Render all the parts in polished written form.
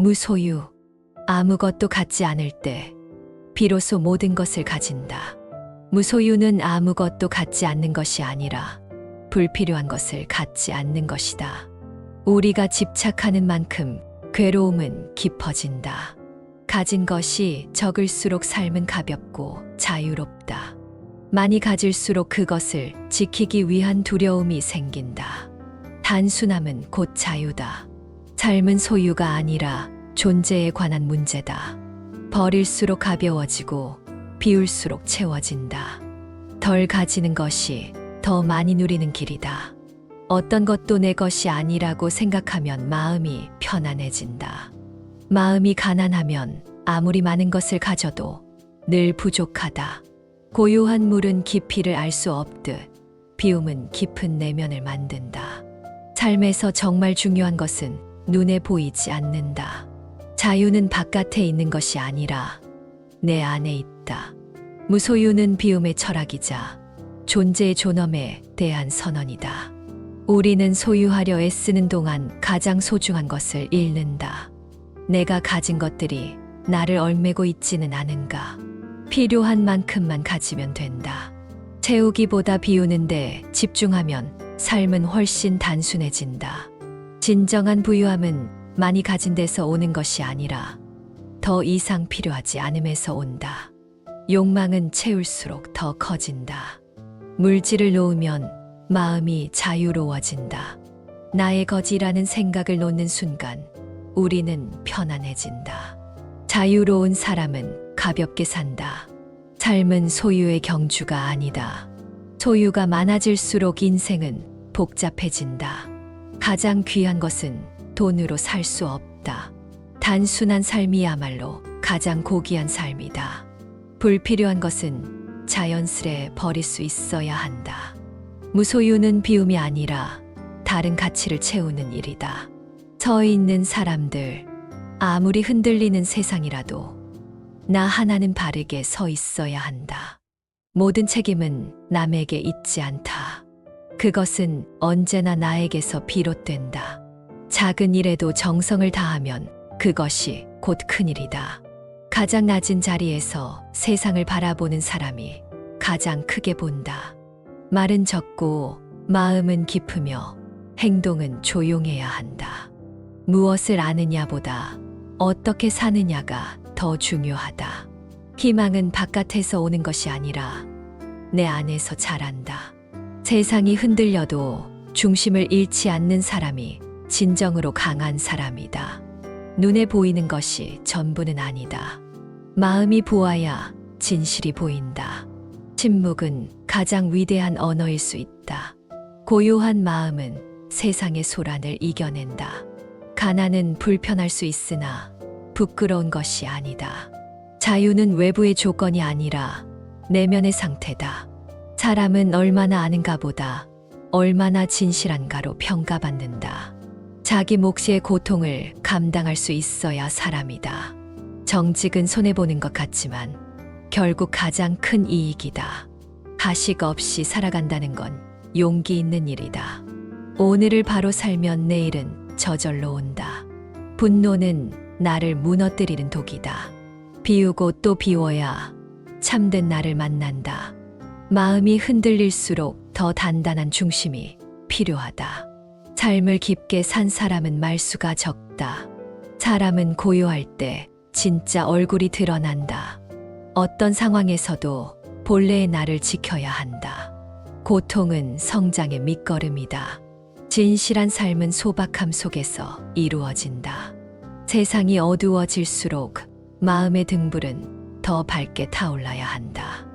무소유, 아무것도 갖지 않을 때 비로소 모든 것을 가진다. 무소유는 아무것도 갖지 않는 것이 아니라 불필요한 것을 갖지 않는 것이다. 우리가 집착하는 만큼 괴로움은 깊어진다. 가진 것이 적을수록 삶은 가볍고 자유롭다. 많이 가질수록 그것을 지키기 위한 두려움이 생긴다. 단순함은 곧 자유다. 삶은 소유가 아니라 존재에 관한 문제다. 버릴수록 가벼워지고 비울수록 채워진다. 덜 가지는 것이 더 많이 누리는 길이다. 어떤 것도 내 것이 아니라고 생각하면 마음이 편안해진다. 마음이 가난하면 아무리 많은 것을 가져도 늘 부족하다. 고요한 물은 깊이를 알 수 없듯 비움은 깊은 내면을 만든다. 삶에서 정말 중요한 것은 눈에 보이지 않는다. 자유는 바깥에 있는 것이 아니라 내 안에 있다. 무소유는 비움의 철학이자 존재의 존엄에 대한 선언이다. 우리는 소유하려 애쓰는 동안 가장 소중한 것을 잃는다. 내가 가진 것들이 나를 얽매고 있지는 않은가. 필요한 만큼만 가지면 된다. 채우기보다 비우는데 집중하면 삶은 훨씬 단순해진다. 진정한 부유함은 많이 가진 데서 오는 것이 아니라 더 이상 필요하지 않음에서 온다. 욕망은 채울수록 더 커진다. 물질을 놓으면 마음이 자유로워진다. 나의 거지라는 생각을 놓는 순간 우리는 편안해진다. 자유로운 사람은 가볍게 산다. 삶은 소유의 경주가 아니다. 소유가 많아질수록 인생은 복잡해진다. 가장 귀한 것은 돈으로 살 수 없다. 단순한 삶이야말로 가장 고귀한 삶이다. 불필요한 것은 자연스레 버릴 수 있어야 한다. 무소유는 비움이 아니라 다른 가치를 채우는 일이다. 서 있는 사람들, 아무리 흔들리는 세상이라도 나 하나는 바르게 서 있어야 한다. 모든 책임은 남에게 있지 않다. 그것은 언제나 나에게서 비롯된다. 작은 일에도 정성을 다하면 그것이 곧 큰일이다. 가장 낮은 자리에서 세상을 바라보는 사람이 가장 크게 본다. 말은 적고 마음은 깊으며 행동은 조용해야 한다. 무엇을 아느냐보다 어떻게 사느냐가 더 중요하다. 희망은 바깥에서 오는 것이 아니라 내 안에서 자란다. 세상이 흔들려도 중심을 잃지 않는 사람이 진정으로 강한 사람이다. 눈에 보이는 것이 전부는 아니다. 마음이 보아야 진실이 보인다. 침묵은 가장 위대한 언어일 수 있다. 고요한 마음은 세상의 소란을 이겨낸다. 가난은 불편할 수 있으나 부끄러운 것이 아니다. 자유는 외부의 조건이 아니라 내면의 상태다. 사람은 얼마나 아는가 보다 얼마나 진실한가로 평가받는다. 자기 몫의 고통을 감당할 수 있어야 사람이다. 정직은 손해보는 것 같지만 결국 가장 큰 이익이다. 가식 없이 살아간다는 건 용기 있는 일이다. 오늘을 바로 살면 내일은 저절로 온다. 분노는 나를 무너뜨리는 독이다. 비우고 또 비워야 참된 나를 만난다. 마음이 흔들릴수록 더 단단한 중심이 필요하다. 삶을 깊게 산 사람은 말수가 적다. 사람은 고요할 때 진짜 얼굴이 드러난다. 어떤 상황에서도 본래의 나를 지켜야 한다. 고통은 성장의 밑거름이다. 진실한 삶은 소박함 속에서 이루어진다. 세상이 어두워질수록 마음의 등불은 더 밝게 타올라야 한다.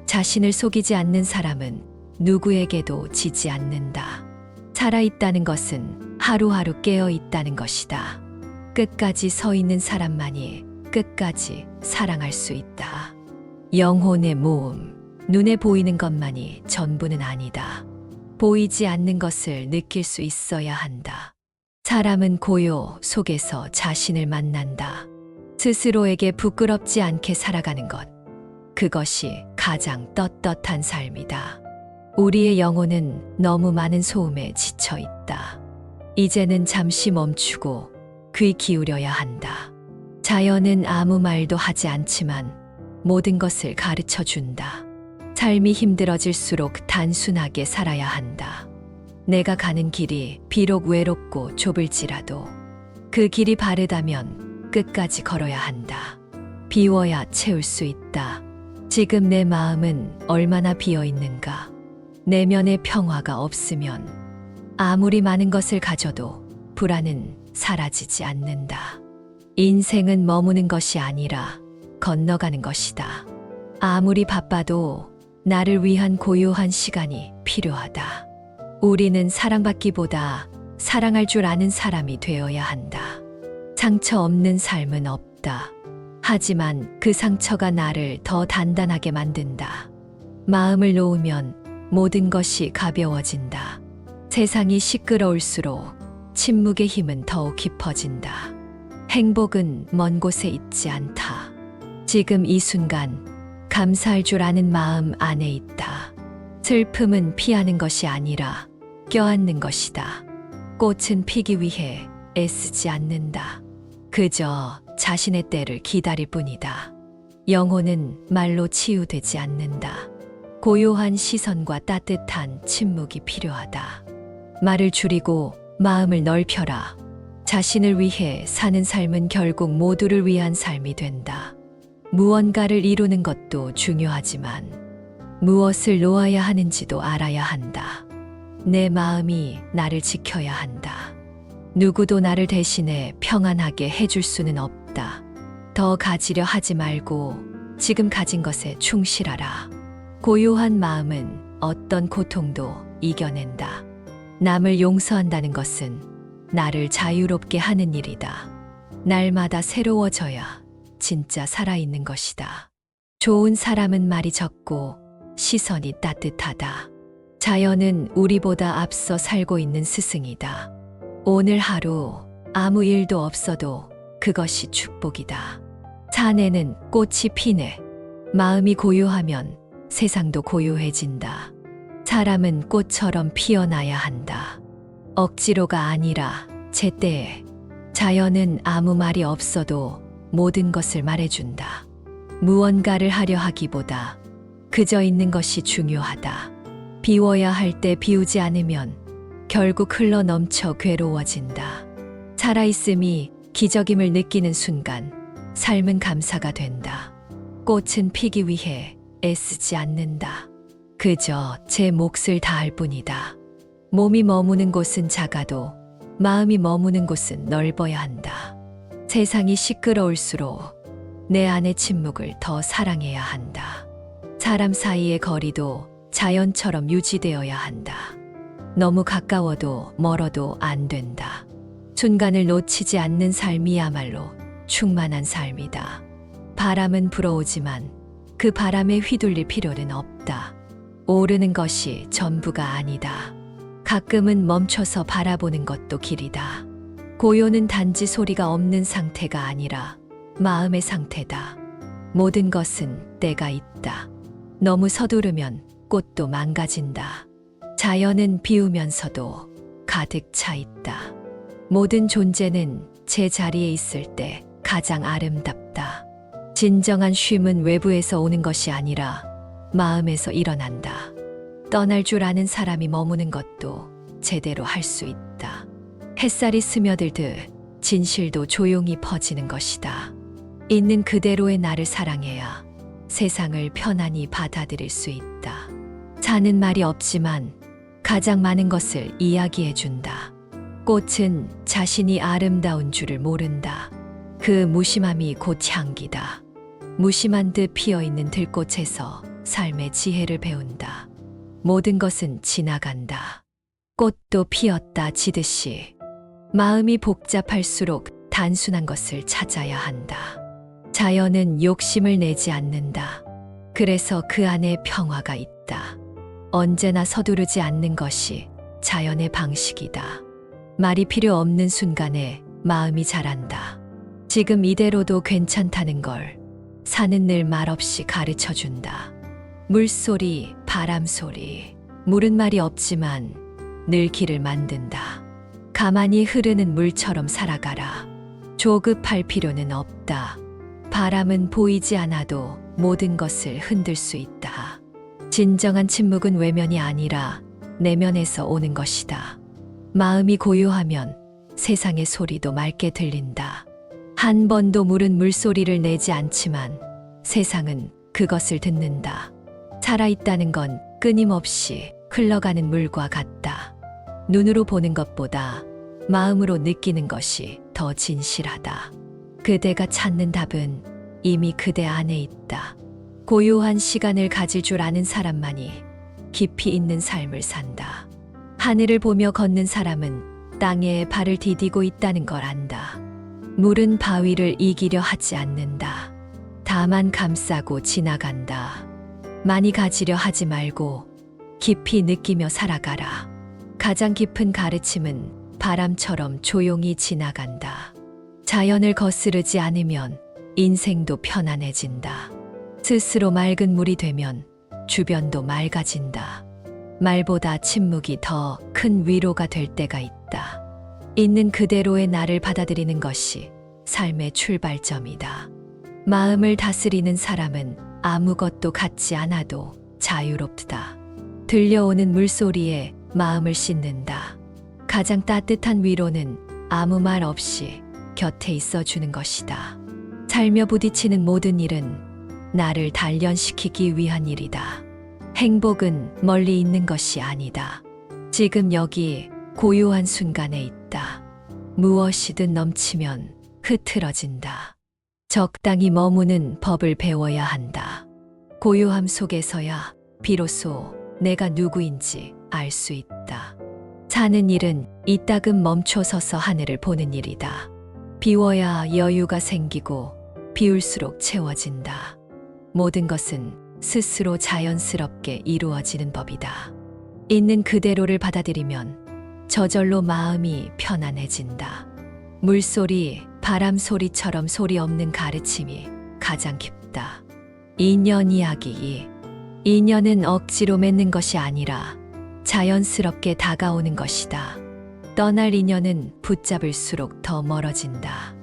자신을 속이지 않는 사람은 누구에게도 지지 않는다. 살아있다는 것은 하루하루 깨어있다는 것이다. 끝까지 서 있는 사람만이 끝까지 사랑할 수 있다. 영혼의 모험, 눈에 보이는 것만이 전부는 아니다. 보이지 않는 것을 느낄 수 있어야 한다. 사람은 고요 속에서 자신을 만난다. 스스로에게 부끄럽지 않게 살아가는 것. 그것이 가장 떳떳한 삶이다. 우리의 영혼은 너무 많은 소음에 지쳐 있다. 이제는 잠시 멈추고 귀 기울여야 한다. 자연은 아무 말도 하지 않지만 모든 것을 가르쳐 준다. 삶이 힘들어질수록 단순하게 살아야 한다. 내가 가는 길이 비록 외롭고 좁을지라도 그 길이 바르다면 끝까지 걸어야 한다. 비워야 채울 수 있다. 지금 내 마음은 얼마나 비어 있는가? 내면의 평화가 없으면 아무리 많은 것을 가져도 불안은 사라지지 않는다. 인생은 머무는 것이 아니라 건너가는 것이다. 아무리 바빠도 나를 위한 고요한 시간이 필요하다. 우리는 사랑받기보다 사랑할 줄 아는 사람이 되어야 한다. 상처 없는 삶은 없다. 하지만 그 상처가 나를 더 단단하게 만든다. 마음을 놓으면 모든 것이 가벼워진다. 세상이 시끄러울수록 침묵의 힘은 더욱 깊어진다. 행복은 먼 곳에 있지 않다. 지금 이 순간 감사할 줄 아는 마음 안에 있다. 슬픔은 피하는 것이 아니라 껴안는 것이다. 꽃은 피기 위해 애쓰지 않는다. 그저 자신의 때를 기다릴 뿐이다. 영혼은 말로 치유되지 않는다. 고요한 시선과 따뜻한 침묵이 필요하다. 말을 줄이고 마음을 넓혀라. 자신을 위해 사는 삶은 결국 모두를 위한 삶이 된다. 무언가를 이루는 것도 중요하지만 무엇을 놓아야 하는지도 알아야 한다. 내 마음이 나를 지켜야 한다. 누구도 나를 대신해 평안하게 해줄 수는 없다. 더 가지려 하지 말고 지금 가진 것에 충실하라. 고요한 마음은 어떤 고통도 이겨낸다. 남을 용서한다는 것은 나를 자유롭게 하는 일이다. 날마다 새로워져야 진짜 살아있는 것이다. 좋은 사람은 말이 적고 시선이 따뜻하다. 자연은 우리보다 앞서 살고 있는 스승이다. 오늘 하루 아무 일도 없어도 그것이 축복이다. 산에는 꽃이 피네. 마음이 고요하면 세상도 고요해진다. 사람은 꽃처럼 피어나야 한다. 억지로가 아니라 제때에. 자연은 아무 말이 없어도 모든 것을 말해준다. 무언가를 하려 하기보다 그저 있는 것이 중요하다. 비워야 할 때 비우지 않으면 결국 흘러 넘쳐 괴로워진다. 살아있음이 기적임을 느끼는 순간 삶은 감사가 된다. 꽃은 피기 위해 애쓰지 않는다. 그저 제 몫을 다할 뿐이다. 몸이 머무는 곳은 작아도 마음이 머무는 곳은 넓어야 한다. 세상이 시끄러울수록 내 안의 침묵을 더 사랑해야 한다. 사람 사이의 거리도 자연처럼 유지되어야 한다. 너무 가까워도 멀어도 안 된다. 순간을 놓치지 않는 삶이야말로 충만한 삶이다. 바람은 불어오지만 그 바람에 휘둘릴 필요는 없다. 오르는 것이 전부가 아니다. 가끔은 멈춰서 바라보는 것도 길이다. 고요는 단지 소리가 없는 상태가 아니라 마음의 상태다. 모든 것은 때가 있다. 너무 서두르면 꽃도 망가진다. 자연은 비우면서도 가득 차 있다. 모든 존재는 제 자리에 있을 때 가장 아름답다. 진정한 쉼은 외부에서 오는 것이 아니라 마음에서 일어난다. 떠날 줄 아는 사람이 머무는 것도 제대로 할 수 있다. 햇살이 스며들듯 진실도 조용히 퍼지는 것이다. 있는 그대로의 나를 사랑해야 세상을 편안히 받아들일 수 있다. 사는 말이 없지만 가장 많은 것을 이야기해준다. 꽃은 자신이 아름다운 줄을 모른다. 그 무심함이 곧 향기다. 무심한 듯 피어있는 들꽃에서 삶의 지혜를 배운다. 모든 것은 지나간다. 꽃도 피었다 지듯이 마음이 복잡할수록 단순한 것을 찾아야 한다. 자연은 욕심을 내지 않는다. 그래서 그 안에 평화가 있다. 언제나 서두르지 않는 것이 자연의 방식이다. 말이 필요 없는 순간에 마음이 자란다. 지금 이대로도 괜찮다는 걸 산은 늘 말없이 가르쳐준다. 물소리, 바람소리, 물은 말이 없지만 늘 길을 만든다. 가만히 흐르는 물처럼 살아가라. 조급할 필요는 없다. 바람은 보이지 않아도 모든 것을 흔들 수 있다. 진정한 침묵은 외면이 아니라 내면에서 오는 것이다. 마음이 고요하면 세상의 소리도 맑게 들린다. 한 번도 물은 물소리를 내지 않지만 세상은 그것을 듣는다. 살아있다는 건 끊임없이 흘러가는 물과 같다. 눈으로 보는 것보다 마음으로 느끼는 것이 더 진실하다. 그대가 찾는 답은 이미 그대 안에 있다. 고요한 시간을 가질 줄 아는 사람만이 깊이 있는 삶을 산다. 하늘을 보며 걷는 사람은 땅에 발을 디디고 있다는 걸 안다. 물은 바위를 이기려 하지 않는다. 다만 감싸고 지나간다. 많이 가지려 하지 말고 깊이 느끼며 살아가라. 가장 깊은 가르침은 바람처럼 조용히 지나간다. 자연을 거스르지 않으면 인생도 편안해진다. 스스로 맑은 물이 되면 주변도 맑아진다. 말보다 침묵이 더 큰 위로가 될 때가 있다. 있는 그대로의 나를 받아들이는 것이 삶의 출발점이다. 마음을 다스리는 사람은 아무것도 갖지 않아도 자유롭다. 들려오는 물소리에 마음을 씻는다. 가장 따뜻한 위로는 아무 말 없이 곁에 있어 주는 것이다. 살며 부딪히는 모든 일은 나를 단련시키기 위한 일이다. 행복은 멀리 있는 것이 아니다. 지금 여기 고요한 순간에 있다. 무엇이든 넘치면 흐트러진다. 적당히 머무는 법을 배워야 한다. 고요함 속에서야 비로소 내가 누구인지 알 수 있다. 사는 일은 이따금 멈춰서서 하늘을 보는 일이다. 비워야 여유가 생기고 비울수록 채워진다. 모든 것은 스스로 자연스럽게 이루어지는 법이다. 있는 그대로를 받아들이면 저절로 마음이 편안해진다. 물소리, 바람 소리처럼 소리 없는 가르침이 가장 깊다. 인연 이야기 2. 인연은 억지로 맺는 것이 아니라 자연스럽게 다가오는 것이다. 떠날 인연은 붙잡을수록 더 멀어진다.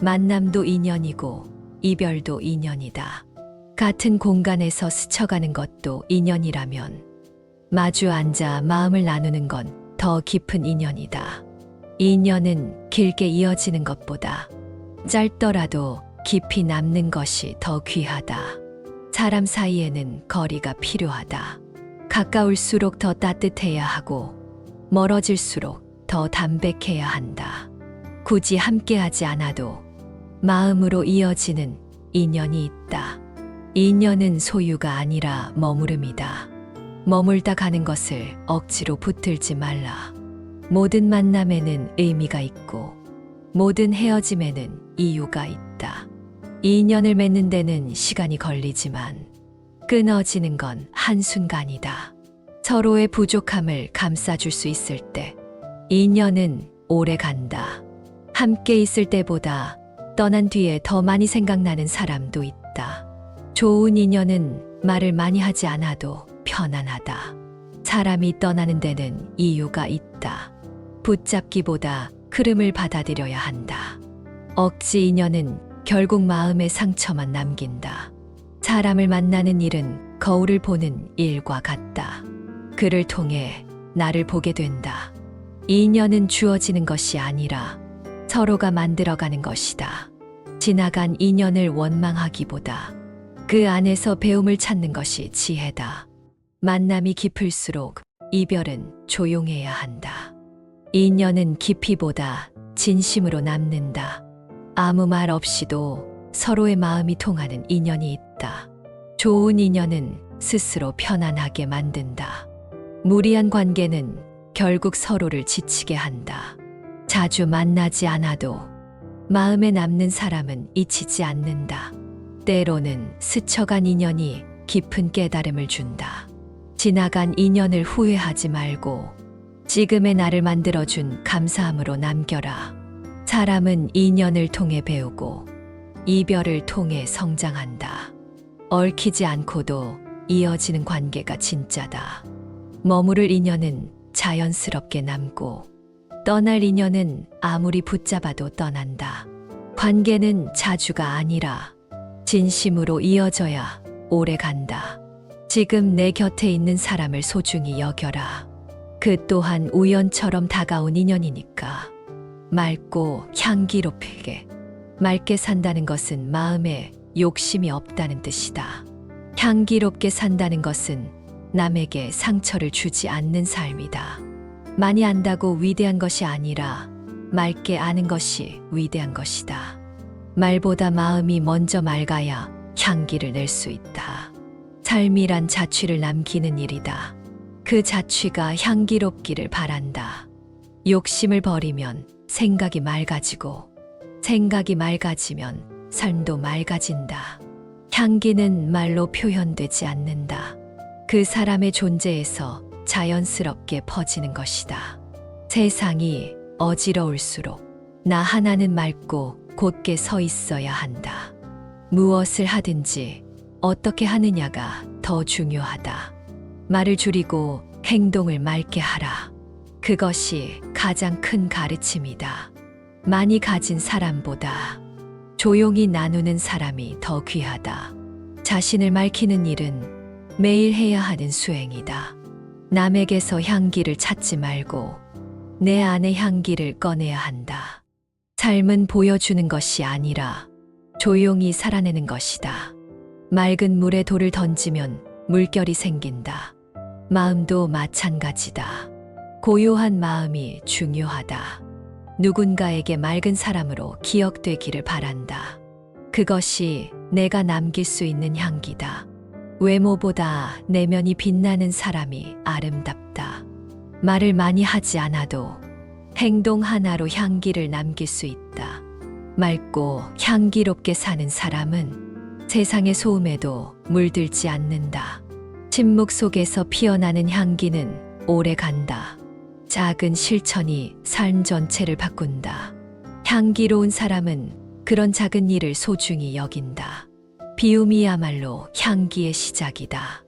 만남도 인연이고 이별도 인연이다. 같은 공간에서 스쳐가는 것도 인연이라면 마주 앉아 마음을 나누는 건 더 깊은 인연이다. 인연은 길게 이어지는 것보다 짧더라도 깊이 남는 것이 더 귀하다. 사람 사이에는 거리가 필요하다. 가까울수록 더 따뜻해야 하고 멀어질수록 더 담백해야 한다. 굳이 함께하지 않아도 마음으로 이어지는 인연이 있다. 인연은 소유가 아니라 머무름이다. 머물다 가는 것을 억지로 붙들지 말라. 모든 만남에는 의미가 있고 모든 헤어짐에는 이유가 있다. 인연을 맺는 데는 시간이 걸리지만 끊어지는 건 한순간이다. 서로의 부족함을 감싸줄 수 있을 때 인연은 오래 간다. 함께 있을 때보다 떠난 뒤에 더 많이 생각나는 사람도 있다. 좋은 인연은 말을 많이 하지 않아도 편안하다. 사람이 떠나는 데는 이유가 있다. 붙잡기보다 흐름을 받아들여야 한다. 억지 인연은 결국 마음의 상처만 남긴다. 사람을 만나는 일은 거울을 보는 일과 같다. 그를 통해 나를 보게 된다. 인연은 주어지는 것이 아니라 서로가 만들어가는 것이다. 지나간 인연을 원망하기보다 그 안에서 배움을 찾는 것이 지혜다. 만남이 깊을수록 이별은 조용해야 한다. 인연은 깊이보다 진심으로 남는다. 아무 말 없이도 서로의 마음이 통하는 인연이 있다. 좋은 인연은 스스로 편안하게 만든다. 무리한 관계는 결국 서로를 지치게 한다. 자주 만나지 않아도 마음에 남는 사람은 잊히지 않는다. 때로는 스쳐간 인연이 깊은 깨달음을 준다. 지나간 인연을 후회하지 말고 지금의 나를 만들어준 감사함으로 남겨라. 사람은 인연을 통해 배우고 이별을 통해 성장한다. 얽히지 않고도 이어지는 관계가 진짜다. 머무를 인연은 자연스럽게 남고 떠날 인연은 아무리 붙잡아도 떠난다. 관계는 자주가 아니라 진심으로 이어져야 오래 간다. 지금 내 곁에 있는 사람을 소중히 여겨라. 그 또한 우연처럼 다가온 인연이니까. 맑고 향기롭게. 맑게 산다는 것은 마음에 욕심이 없다는 뜻이다. 향기롭게 산다는 것은 남에게 상처를 주지 않는 삶이다. 많이 안다고 위대한 것이 아니라 맑게 아는 것이 위대한 것이다. 말보다 마음이 먼저 맑아야 향기를 낼 수 있다. 삶이란 자취를 남기는 일이다. 그 자취가 향기롭기를 바란다. 욕심을 버리면 생각이 맑아지고, 생각이 맑아지면 삶도 맑아진다. 향기는 말로 표현되지 않는다. 그 사람의 존재에서 자연스럽게 퍼지는 것이다. 세상이 어지러울수록 나 하나는 맑고 곧게 서 있어야 한다. 무엇을 하든지 어떻게 하느냐가 더 중요하다. 말을 줄이고 행동을 맑게 하라. 그것이 가장 큰 가르침이다. 많이 가진 사람보다 조용히 나누는 사람이 더 귀하다. 자신을 맑히는 일은 매일 해야 하는 수행이다. 남에게서 향기를 찾지 말고 내 안의 향기를 꺼내야 한다. 삶은 보여주는 것이 아니라 조용히 살아내는 것이다. 맑은 물에 돌을 던지면 물결이 생긴다. 마음도 마찬가지다. 고요한 마음이 중요하다. 누군가에게 맑은 사람으로 기억되기를 바란다. 그것이 내가 남길 수 있는 향기다. 외모보다 내면이 빛나는 사람이 아름답다. 말을 많이 하지 않아도 행동 하나로 향기를 남길 수 있다. 맑고 향기롭게 사는 사람은 세상의 소음에도 물들지 않는다. 침묵 속에서 피어나는 향기는 오래 간다. 작은 실천이 삶 전체를 바꾼다. 향기로운 사람은 그런 작은 일을 소중히 여긴다. 비움이야말로 향기의 시작이다.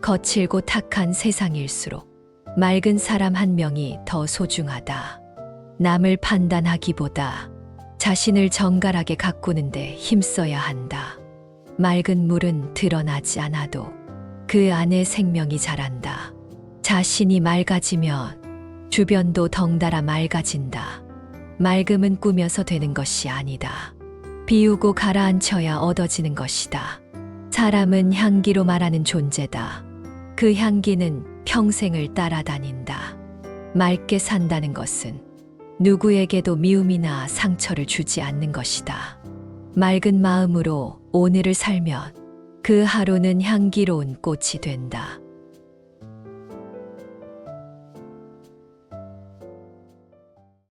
거칠고 탁한 세상일수록 맑은 사람 한 명이 더 소중하다. 남을 판단하기보다 자신을 정갈하게 가꾸는데 힘써야 한다. 맑은 물은 드러나지 않아도 그 안에 생명이 자란다. 자신이 맑아지면 주변도 덩달아 맑아진다. 맑음은 꾸며서 되는 것이 아니다. 비우고 가라앉혀야 얻어지는 것이다. 사람은 향기로 말하는 존재다. 그 향기는 평생을 따라다닌다. 맑게 산다는 것은 누구에게도 미움이나 상처를 주지 않는 것이다. 맑은 마음으로 오늘을 살면 그 하루는 향기로운 꽃이 된다.